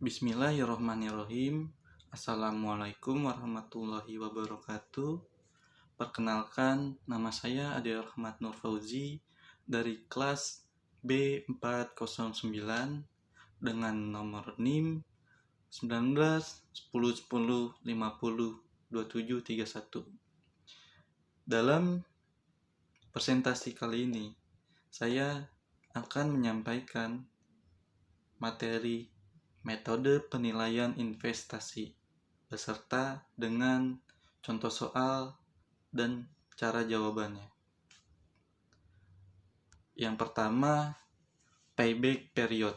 Bismillahirrohmanirrohim. Assalamualaikum warahmatullahi wabarakatuh. Perkenalkan, nama saya Ade Rahmat Nur Fauzi dari kelas B409 dengan nomor NIM 19 10 10 50 27 31. Dalam presentasi kali ini, saya akan menyampaikan materi metode penilaian investasi beserta dengan contoh soal dan cara jawabannya. Yang pertama, payback period.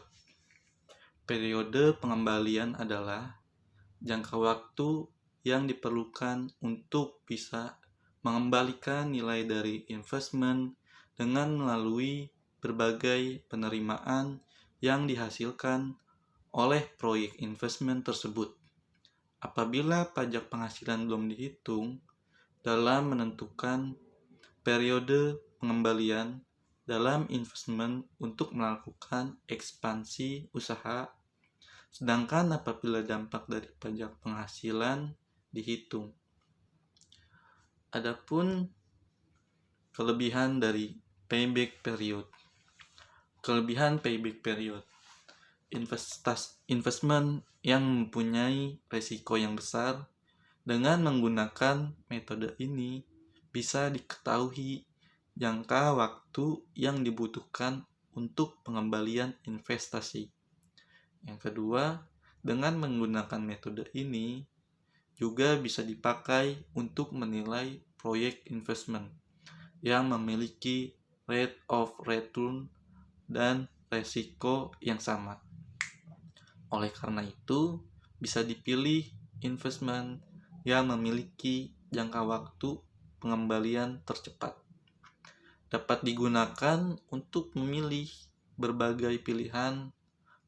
Periode pengembalian adalah jangka waktu yang diperlukan untuk bisa mengembalikan nilai dari investment dengan melalui berbagai penerimaan yang dihasilkan oleh proyek investment tersebut. Apabila pajak penghasilan belum dihitung dalam menentukan periode pengembalian dalam investment untuk melakukan ekspansi usaha, sedangkan apabila dampak dari pajak penghasilan dihitung. Adapun kelebihan dari payback period. Kelebihan payback period. Investment yang mempunyai risiko yang besar dengan menggunakan metode ini bisa diketahui jangka waktu yang dibutuhkan untuk pengembalian investasi. Yang kedua, dengan menggunakan metode ini juga bisa dipakai untuk menilai proyek investment yang memiliki rate of return dan resiko yang sama. Oleh karena itu, bisa dipilih investment yang memiliki jangka waktu pengembalian tercepat. Dapat digunakan untuk memilih berbagai pilihan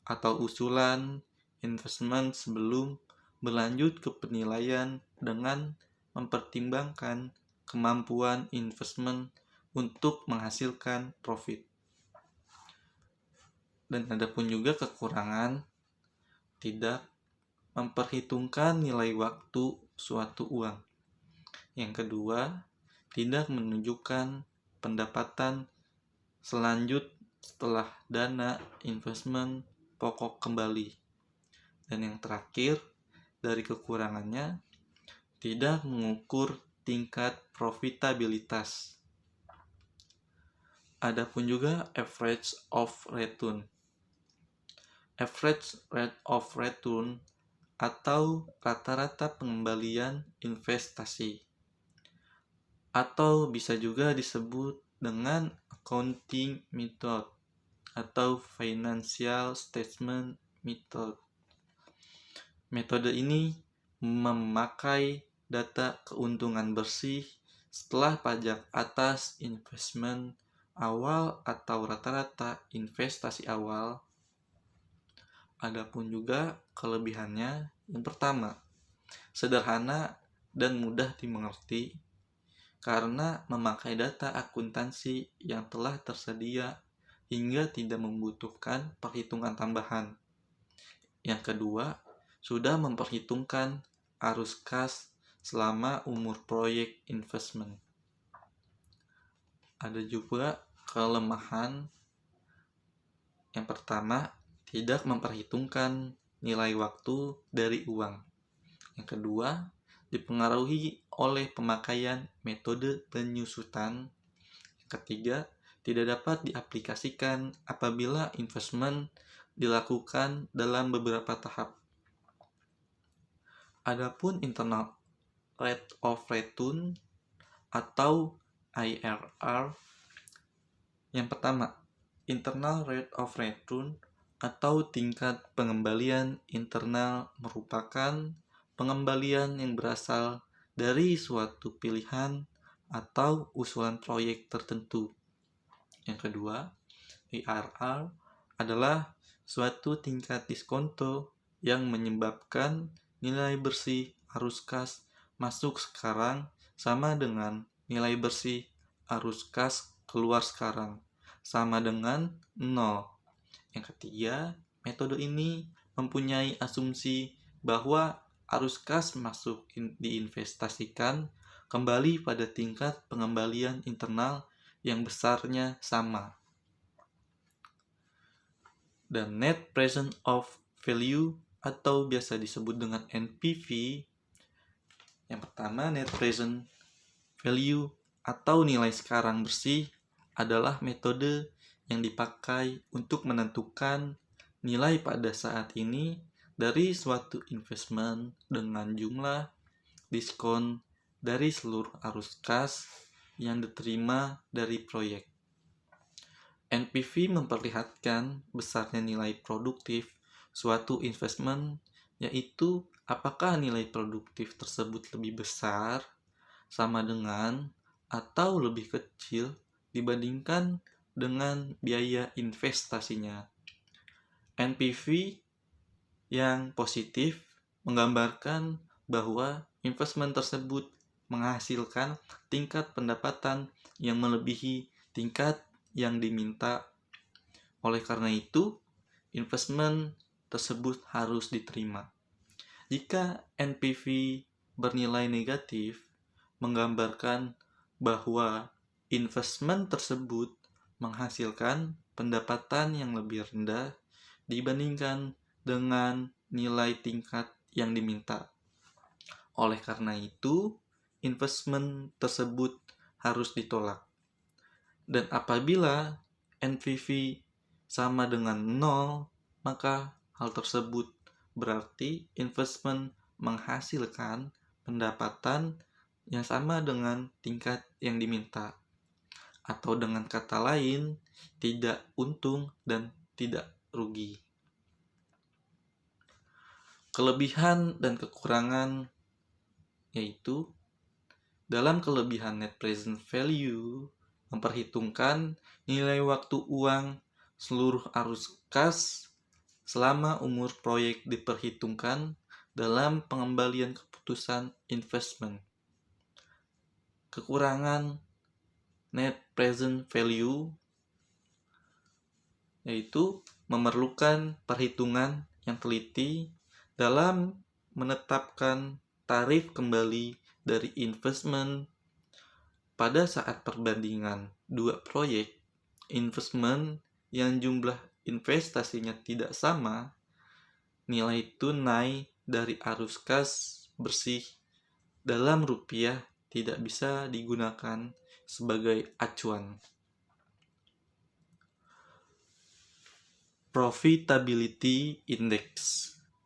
atau usulan investment sebelum berlanjut ke penilaian dengan mempertimbangkan kemampuan investment untuk menghasilkan profit. Dan ada pun juga kekurangan, tidak memperhitungkan nilai waktu suatu uang. Yang kedua, tidak menunjukkan pendapatan selanjut setelah dana investment pokok kembali. Dan yang terakhir, dari kekurangannya, tidak mengukur tingkat profitabilitas. Adapun juga average of return. Average rate of return atau rata-rata pengembalian investasi, atau bisa juga disebut dengan accounting method atau financial statement method. Metode ini memakai data keuntungan bersih setelah pajak atas investment awal atau rata-rata investasi awal. Adapun juga kelebihannya, yang pertama, sederhana dan mudah dimengerti karena memakai data akuntansi yang telah tersedia hingga tidak membutuhkan perhitungan tambahan. Yang kedua, sudah memperhitungkan arus kas selama umur proyek investment. Ada juga kelemahan. Yang pertama, tidak memperhitungkan nilai waktu dari uang. Yang kedua, dipengaruhi oleh pemakaian metode penyusutan. Yang ketiga, tidak dapat diaplikasikan apabila investment dilakukan dalam beberapa tahap. Adapun internal rate of return atau IRR. Yang pertama, internal rate of return atau tingkat pengembalian internal merupakan pengembalian yang berasal dari suatu pilihan atau usulan proyek tertentu. Yang kedua, IRR adalah suatu tingkat diskonto yang menyebabkan nilai bersih arus kas masuk sekarang sama dengan nilai bersih arus kas keluar sekarang, sama dengan 0. Yang ketiga, metode ini mempunyai asumsi bahwa arus kas masuk diinvestasikan kembali pada tingkat pengembalian internal yang besarnya sama. Dan net present of value atau biasa disebut dengan NPV. Yang pertama, net present value atau nilai sekarang bersih adalah metode yang dipakai untuk menentukan nilai pada saat ini dari suatu investment dengan jumlah diskon dari seluruh arus kas yang diterima dari proyek. NPV memperlihatkan besarnya nilai produktif suatu investment, yaitu apakah nilai produktif tersebut lebih besar, sama dengan, atau lebih kecil dibandingkan dengan biaya investasinya. NPV yang positif menggambarkan bahwa investment tersebut menghasilkan tingkat pendapatan yang melebihi tingkat yang diminta. Oleh karena itu, investment tersebut harus diterima. Jika NPV bernilai negatif, menggambarkan bahwa investment tersebut menghasilkan pendapatan yang lebih rendah dibandingkan dengan nilai tingkat yang diminta. Oleh karena itu, investment tersebut harus ditolak. Dan apabila NPV sama dengan 0, maka hal tersebut berarti investment menghasilkan pendapatan yang sama dengan tingkat yang diminta. Atau dengan kata lain, tidak untung dan tidak rugi. Kelebihan dan kekurangan yaitu dalam kelebihan net present value memperhitungkan nilai waktu uang seluruh arus kas selama umur proyek diperhitungkan dalam pengembalian keputusan investment. Kekurangan net present value yaitu memerlukan perhitungan yang teliti dalam menetapkan tarif kembali dari investment pada saat perbandingan dua proyek investment yang jumlah investasinya tidak sama, nilai tunai dari arus kas bersih dalam rupiah tidak bisa digunakan sebagai acuan. Profitability Index.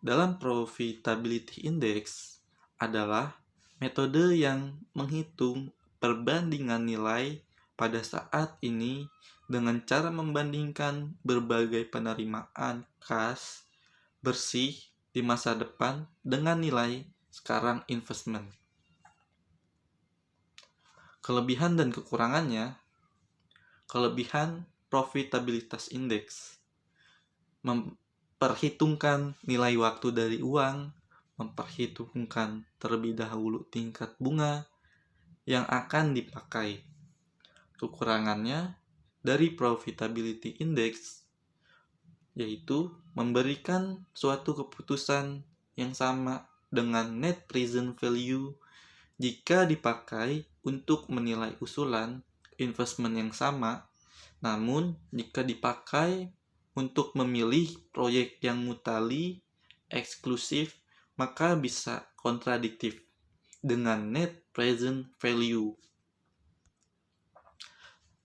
Dalam Profitability Index adalah metode yang menghitung perbandingan nilai pada saat ini dengan cara membandingkan berbagai penerimaan kas bersih di masa depan dengan nilai sekarang investment. Kelebihan dan kekurangannya. Kelebihan profitabilitas index memperhitungkan nilai waktu dari uang, memperhitungkan terlebih dahulu tingkat bunga yang akan dipakai. Kekurangannya dari profitability index yaitu memberikan suatu keputusan yang sama dengan net present value jika dipakai untuk menilai usulan investment yang sama, namun jika dipakai untuk memilih proyek yang mutali, eksklusif, maka bisa kontradiktif dengan net present value.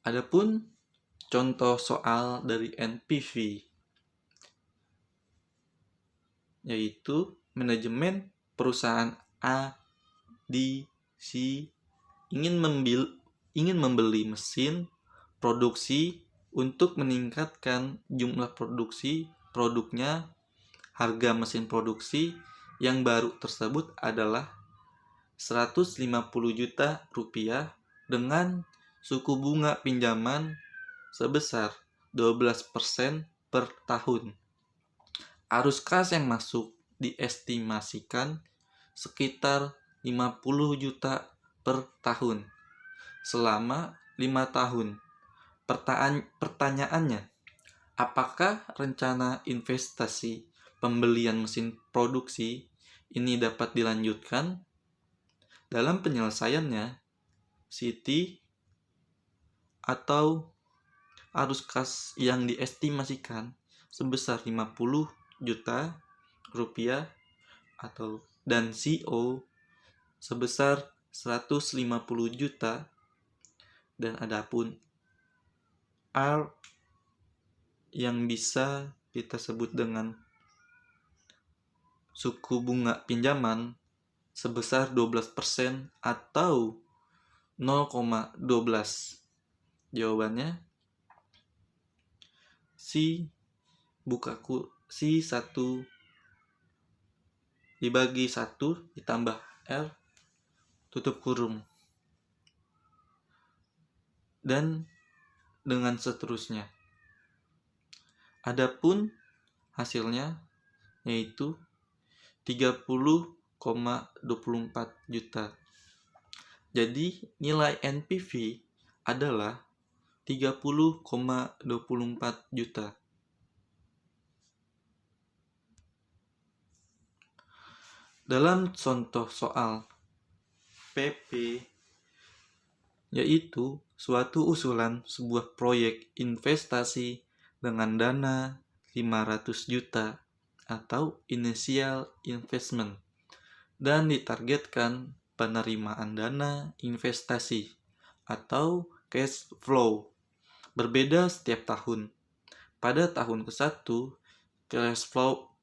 Adapun contoh soal dari NPV yaitu manajemen perusahaan A, D, C ingin membeli mesin produksi untuk meningkatkan jumlah produksi produknya. Harga mesin produksi yang baru tersebut adalah 150 juta rupiah dengan suku bunga pinjaman sebesar 12% per tahun. Arus kas yang masuk diestimasikan sekitar 50 juta per tahun selama 5 tahun. Pertanyaannya, apakah rencana investasi pembelian mesin produksi ini dapat dilanjutkan, dalam penyelesaiannya, Siti atau arus kas yang diestimasikan sebesar 50 juta rupiah dan CO sebesar 150 juta, dan adapun R yang bisa kita sebut dengan suku bunga pinjaman sebesar 12% atau 0,12. Jawabannya Si 1 dibagi 1 ditambah R tutup kurung, dan dengan seterusnya. Adapun hasilnya yaitu 30,24 juta. Jadi nilai NPV adalah 30,24 juta. Dalam contoh soal PP, yaitu suatu usulan sebuah proyek investasi dengan dana 500 juta atau initial investment dan ditargetkan penerimaan dana investasi atau cash flow berbeda setiap tahun. Pada tahun ke-1,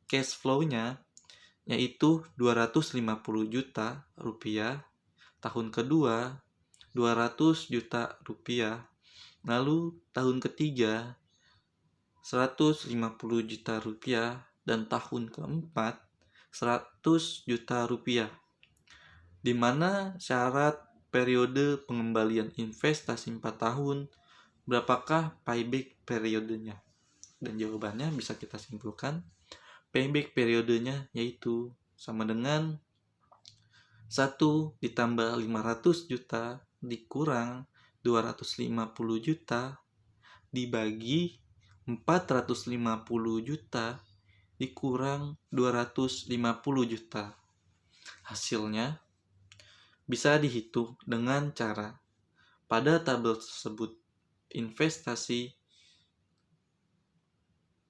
cash flow-nya yaitu 250 juta rupiah, tahun kedua 200 juta rupiah, lalu tahun ketiga 150 juta rupiah, dan tahun keempat 100 juta rupiah, di mana syarat periode pengembalian investasi 4 tahun. Berapakah payback periodenya? Dan jawabannya bisa kita simpulkan, payback periodenya yaitu sama dengan 1 ditambah 500 juta dikurang 250 juta dibagi 450 juta dikurang 250 juta. Hasilnya bisa dihitung dengan cara pada tabel tersebut investasi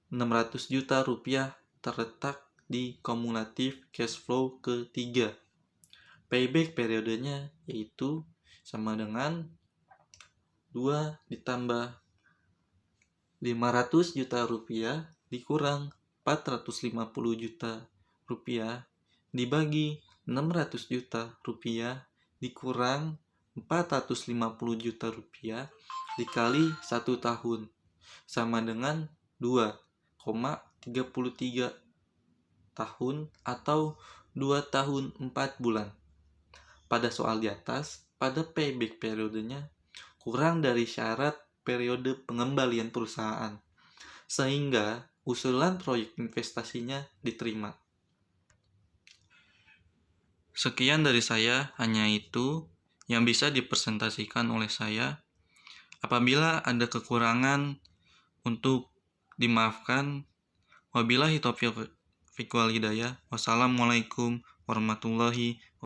600 juta rupiah terletak di kumulatif cash flow ketiga. Payback periodenya yaitu sama dengan 2 ditambah 500 juta rupiah dikurang 450 juta rupiah dibagi 600 juta rupiah dikurang 450 juta rupiah dikali 1 tahun sama dengan 2,33 tahun atau 2 tahun 4 bulan. Pada soal di atas, pada payback periodenya kurang dari syarat periode pengembalian perusahaan, sehingga usulan proyek investasinya diterima. Sekian dari saya, hanya itu yang bisa dipresentasikan oleh saya. Apabila ada kekurangan, untuk dimaafkan. Wabillahi taufiq wal hidayah. Wassalamualaikum warahmatullahi